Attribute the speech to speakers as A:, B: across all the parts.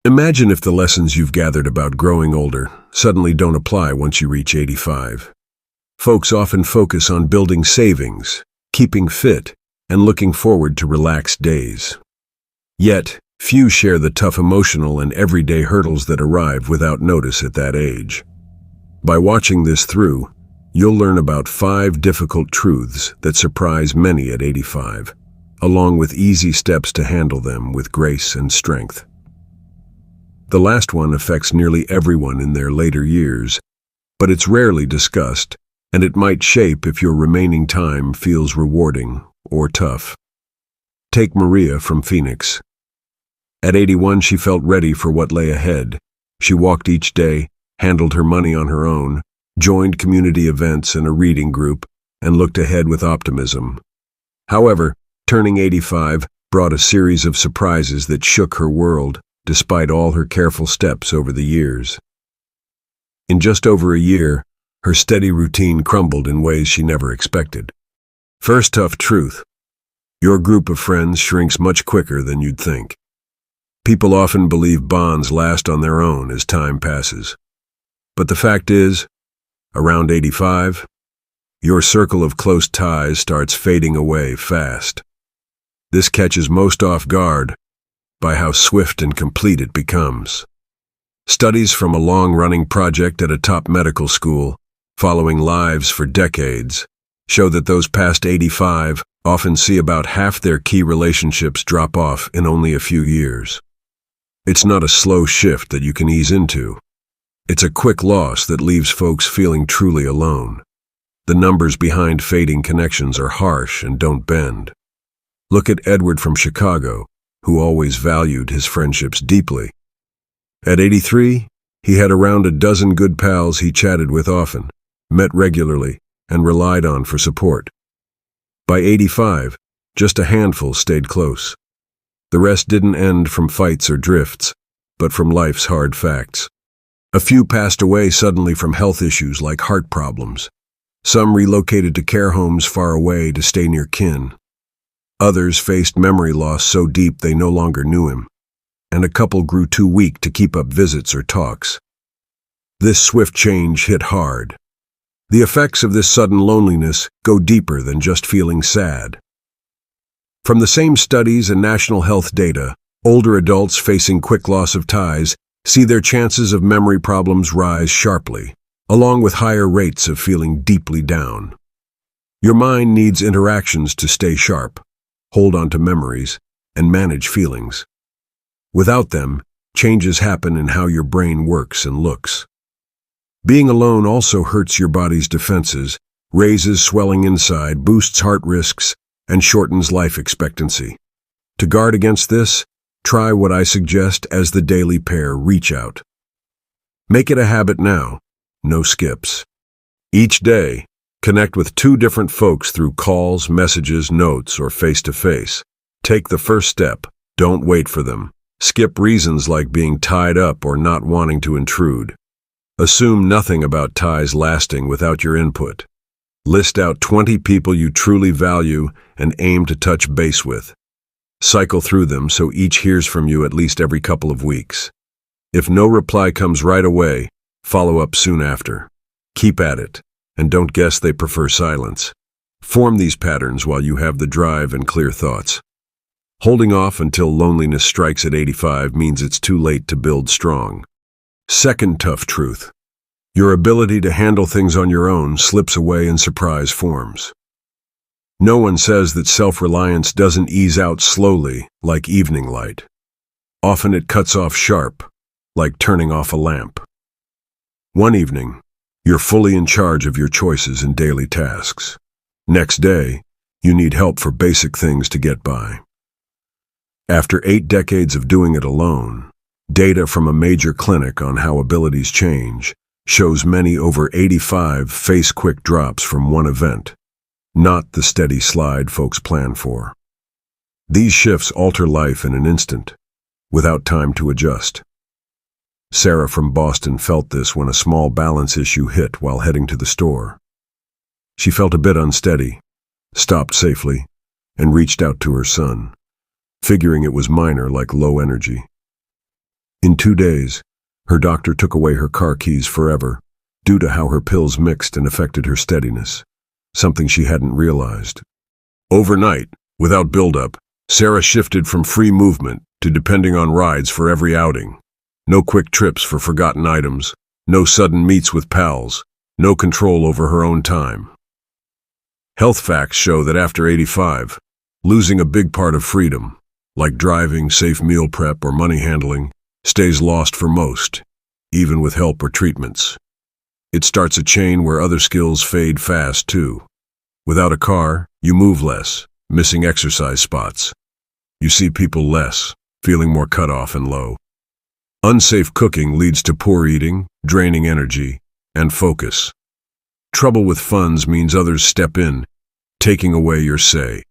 A: Imagine if the lessons you've gathered about growing older suddenly don't apply once you reach 85. Folks often focus on building savings, keeping fit, and looking forward to relaxed days. Yet, few share the tough emotional and everyday hurdles that arrive without notice at that age. By watching this through, you'll learn about 5 difficult truths that surprise many at 85, along with easy steps to handle them with grace and strength. The last one affects nearly everyone in their later years, but it's rarely discussed, and it might shape if your remaining time feels rewarding or tough. Take Maria from Phoenix. At 81, she felt ready for what lay ahead. She walked each day, handled her money on her own, joined community events and a reading group, and looked ahead with optimism. However, turning 85 brought a series of surprises that shook her world, despite all her careful steps over the years. In just over a year, her steady routine crumbled in ways she never expected. First tough truth: your group of friends shrinks much quicker than you'd think. People often believe bonds last on their own as time passes. But the fact is, around 85, your circle of close ties starts fading away fast. This catches most off guard by how swift and complete it becomes. Studies from a long-running project at a top medical school, following lives for decades, show that those past 85 often see about half their key relationships drop off in only a few years. It's not a slow shift that you can ease into. It's a quick loss that leaves folks feeling truly alone. The numbers behind fading connections are harsh and don't bend. Look at Edward from Chicago, who always valued his friendships deeply. At 83, he had around a dozen good pals he chatted with often, met regularly, and relied on for support. By 85, just a handful stayed close. The rest didn't end from fights or drifts, but from life's hard facts. A few passed away suddenly from health issues like heart problems. Some relocated to care homes far away to stay near kin. Others faced memory loss so deep they no longer knew him, and a couple grew too weak to keep up visits or talks. This swift change hit hard. The effects of this sudden loneliness go deeper than just feeling sad. From the same studies and national health data, older adults facing quick loss of ties see their chances of memory problems rise sharply, along with higher rates of feeling deeply down. Your mind needs interactions to stay sharp, hold on to memories, and manage feelings. Without them, changes happen in how your brain works and looks. Being alone also hurts your body's defenses, raises swelling inside, boosts heart risks, and shortens life expectancy. To guard against this, try what I suggest as the daily pair: reach out. Make it a habit now, no skips. Each day, connect with 2 different folks through calls, messages, notes, or face-to-face. Take the first step. Don't wait for them. Skip reasons like being tied up or not wanting to intrude. Assume nothing about ties lasting without your input. List out 20 people you truly value and aim to touch base with. Cycle through them so each hears from you at least every couple of weeks. If no reply comes right away, follow up soon after. Keep at it, and don't guess they prefer silence. Form these patterns while you have the drive and clear thoughts. Holding off until loneliness strikes at 85 means it's too late to build strong. Second tough truth: your ability to handle things on your own slips away in surprise forms. No one says that self-reliance doesn't ease out slowly, like evening light. Often it cuts off sharp, like turning off a lamp. One evening, you're fully in charge of your choices and daily tasks. Next day, you need help for basic things to get by. After 8 decades of doing it alone, data from a major clinic on how abilities change shows many over 85 face quick drops from one event, not the steady slide folks plan for. These shifts alter life in an instant, without time to adjust. Sarah from Boston felt this when a small balance issue hit while heading to the store. She felt a bit unsteady, stopped safely, and reached out to her son, figuring it was minor like low energy. In 2 days, her doctor took away her car keys forever, due to how her pills mixed and affected her steadiness, something she hadn't realized. Overnight, without buildup, Sarah shifted from free movement to depending on rides for every outing. No quick trips for forgotten items, no sudden meets with pals, no control over her own time. Health facts show that after 85, losing a big part of freedom, like driving, safe meal prep, or money handling, stays lost for most, even with help or treatments. It starts a chain where other skills fade fast too. Without a car, you move less, missing exercise spots. You see people less, feeling more cut off and low. Unsafe cooking leads to poor eating, draining energy, and focus. Trouble with funds means others step in, taking away your say.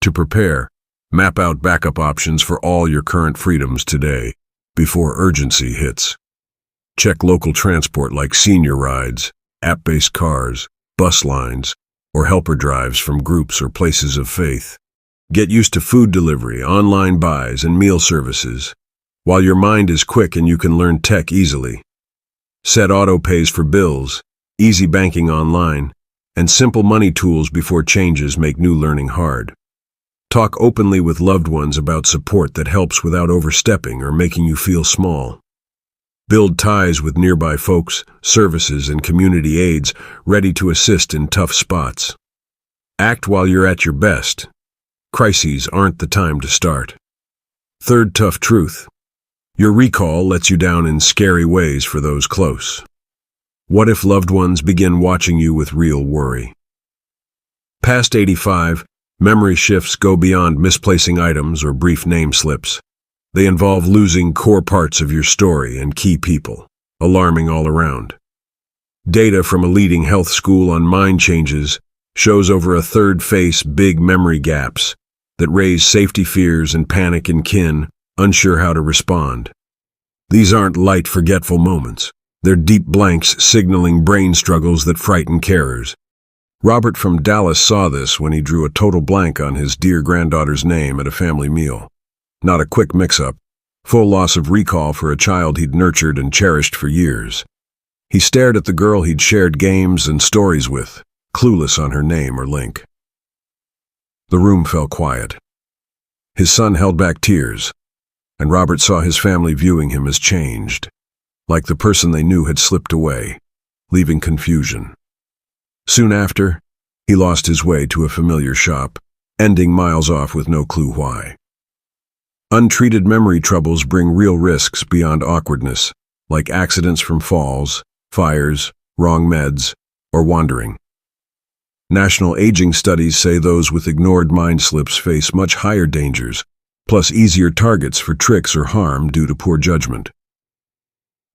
A: To prepare, map out backup options for all your current freedoms today, before urgency hits. Check local transport like senior rides, app-based cars, bus lines, or helper drives from groups or places of faith. Get used to food delivery, online buys, and meal services, while your mind is quick and you can learn tech easily. Set auto pays for bills, easy banking online, and simple money tools before changes make new learning hard. Talk openly with loved ones about support that helps without overstepping or making you feel small. Build ties with nearby folks, services, and community aides ready to assist in tough spots. Act while you're at your best. Crises aren't the time to start. Third tough truth. Your recall lets you down in scary ways for those close. What if loved ones begin watching you with real worry? Past 85, memory shifts go beyond misplacing items or brief name slips. They involve losing core parts of your story and key people, alarming all around. Data from a leading health school on mind changes shows over a third face big memory gaps that raise safety fears and panic in kin, unsure how to respond. These aren't light, forgetful moments. They're deep blanks signaling brain struggles that frighten carers. Robert from Dallas saw this when he drew a total blank on his dear granddaughter's name at a family meal. Not a quick mix-up, full loss of recall for a child he'd nurtured and cherished for years. He stared at the girl he'd shared games and stories with, clueless on her name or link. The room fell quiet. His son held back tears, and Robert saw his family viewing him as changed, like the person they knew had slipped away, leaving confusion. Soon after, he lost his way to a familiar shop, ending miles off with no clue why. Untreated memory troubles bring real risks beyond awkwardness, like accidents from falls, fires, wrong meds, or wandering. National aging studies say those with ignored mind slips face much higher dangers, plus easier targets for tricks or harm due to poor judgment.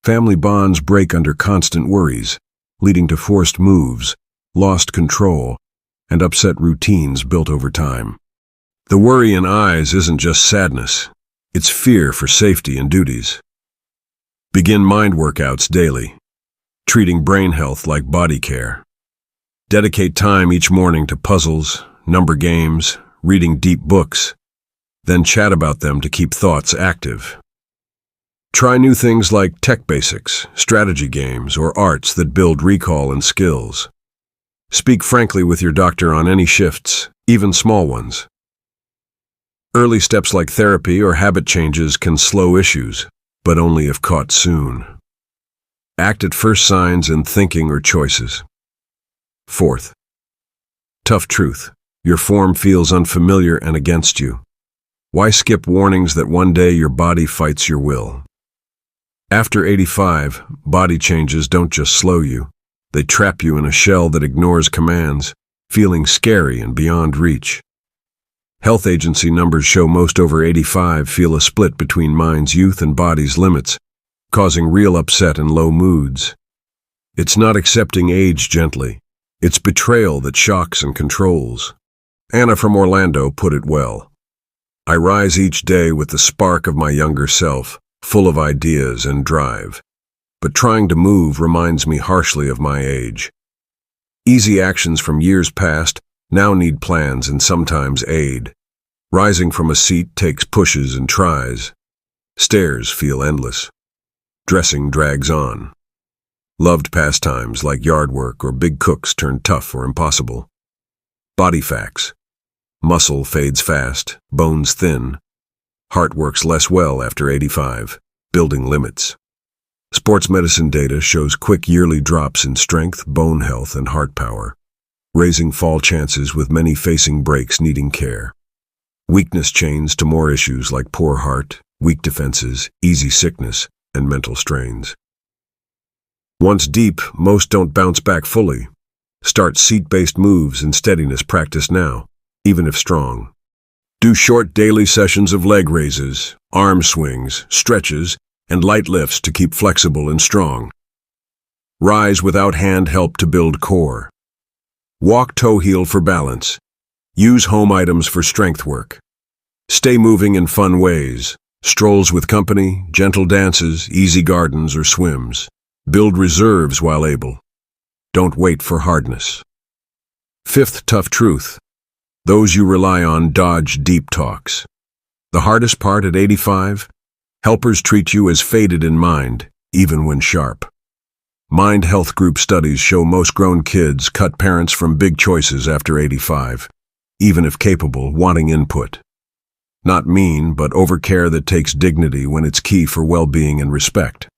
A: Family bonds break under constant worries, leading to forced moves, lost control, and upset routines built over time. The worry in eyes isn't just sadness, it's fear for safety and duties. Begin mind workouts daily, treating brain health like body care. Dedicate time each morning to puzzles, number games, reading deep books, then chat about them to keep thoughts active. Try new things like tech basics, strategy games, or arts that build recall and skills. Speak frankly with your doctor on any shifts, even small ones. Early steps like therapy or habit changes can slow issues, but only if caught soon. Act at first signs in thinking or choices. Fourth, tough truth. Your form feels unfamiliar and against you. Why skip warnings that one day your body fights your will? After 85, body changes don't just slow you. They trap you in a shell that ignores commands, feeling scary and beyond reach. Health agency numbers show most over 85 feel a split between mind's youth and body's limits, causing real upset and low moods. It's not accepting age gently. It's betrayal that shocks and controls. Anna from Orlando put it well. I rise each day with the spark of my younger self, full of ideas and drive. But trying to move reminds me harshly of my age. Easy actions from years past now need plans and sometimes aid. Rising from a seat takes pushes and tries. Stairs feel endless. Dressing drags on. Loved pastimes like yard work or big cooks turn tough or impossible. Body facts. Muscle fades fast, bones thin. Heart works less well after 85, building limits. Sports medicine data shows quick yearly drops in strength, bone health, and heart power, raising fall chances with many facing breaks needing care. Weakness chains to more issues like poor heart, weak defenses, easy sickness, and mental strains. Once deep, most don't bounce back fully. Start seat-based moves and steadiness practice now, even if strong. Do short daily sessions of leg raises, arm swings, stretches, and light lifts to keep flexible and strong. Rise without hand help to build core. Walk toe heel for balance. Use home items for strength work. Stay moving in fun ways. Strolls with company, gentle dances, easy gardens, or swims. Build reserves while able. Don't wait for hardness. Fifth tough truth. Those you rely on dodge deep talks. The hardest part at 85? Helpers treat you as faded in mind, even when sharp. Mind health group studies show most grown kids cut parents from big choices after 85, even if capable, wanting input. Not mean, but overcare that takes dignity when it's key for well-being and respect.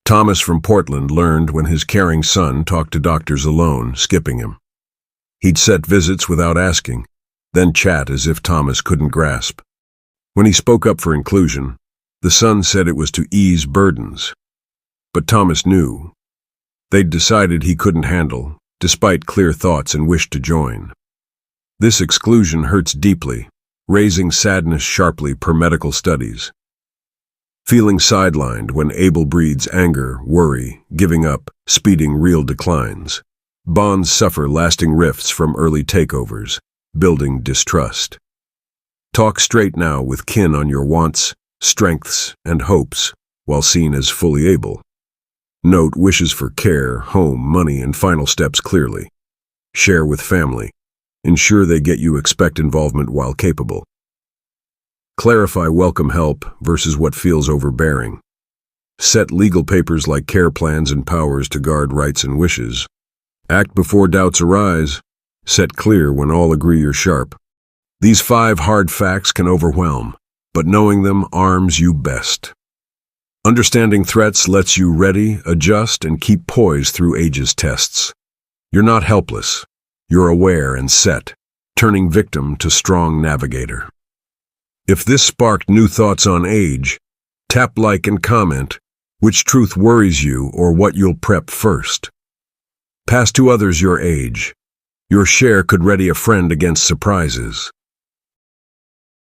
A: Thomas from Portland learned when his caring son talked to doctors alone, skipping him. He'd set visits without asking, then chat as if Thomas couldn't grasp. When he spoke up for inclusion, the son said it was to ease burdens. But Thomas knew. They'd decided he couldn't handle, despite clear thoughts and wish to join. This exclusion hurts deeply, raising sadness sharply per medical studies. Feeling sidelined when able breeds anger, worry, giving up, speeding real declines. Bonds suffer lasting rifts from early takeovers, building distrust. Talk straight now with kin on your wants, strengths, and hopes, while seen as fully able. Note wishes for care, home, money, and final steps clearly. Share with family. Ensure they get you expect involvement while capable. Clarify welcome help versus what feels overbearing. Set legal papers like care plans and powers to guard rights and wishes. Act before doubts arise. Set clear when all agree you're sharp. These 5 hard facts can overwhelm, but knowing them arms you best. Understanding threats lets you ready, adjust, and keep poise through age's tests. You're not helpless. You're aware and set, turning victim to strong navigator. If this sparked new thoughts on age, tap like and comment which truth worries you or what you'll prep first. Pass to others your age. Your share could ready a friend against surprises.